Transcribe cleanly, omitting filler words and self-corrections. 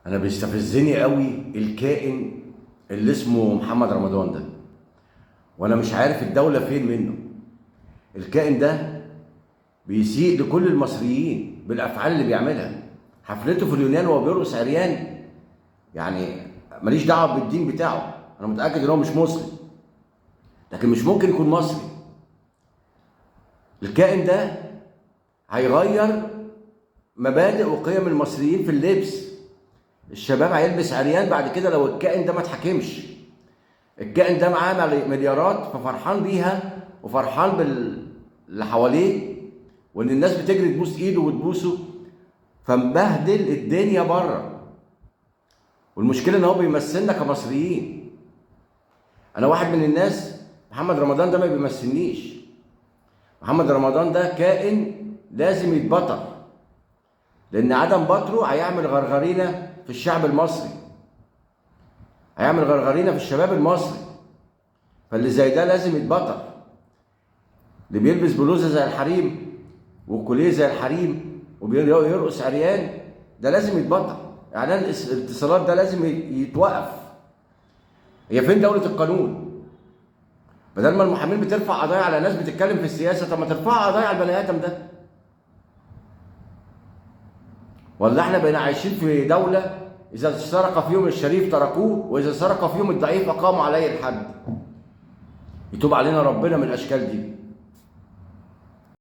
انا بيستفزني قوي الكائن اللي اسمه محمد رمضان ده، وانا مش عارف الدولة فين منه. الكائن ده بيسيء لكل المصريين بالافعال اللي بيعملها. حفلته في اليونان وهو بيرقص عريان، يعني ماليش دعوه بالدين بتاعه، انا متاكد ان هو مش مسلم، لكن مش ممكن يكون مصري. الكائن ده هيغير مبادئ وقيم المصريين في اللبس. الشباب هيلبس عريان بعد كده لو الكائن ده ما اتحكمش. الكائن ده معاه مليارات، ففرحان بيها وفرحان باللي حواليه، وان الناس بتجري تبوس ايده وتبوسه، فمبهدل الدنيا بره. والمشكله ان هو بيمثلنا كمصريين. انا واحد من الناس، محمد رمضان ده ما بيمثلنيش. محمد رمضان ده كائن لازم يتبطر، لان عدم بطره هيعمل غرغرينه في الشعب المصري، هيعمل غرغرينه في الشباب المصري. فاللي زي ده لازم يتبطر. اللي بيلبس بلوزه زي الحريم وكوليه زي الحريم وبيرقص عريان ده لازم يتبطل. اعلان الاتصالات ده لازم يتوقف. هي فين دولة القانون؟ بدل ما المحامين بترفع قضايا على ناس بتتكلم في السياسة، طب ما ترفع قضايا على البني آدم ده. ولا احنا بقينا عايشين في دولة إذا سرق فيهم الشريف تركوه، وإذا سرق فيهم الضعيف أقاموا عليه الحد؟ يتوب علينا ربنا من الأشكال دي.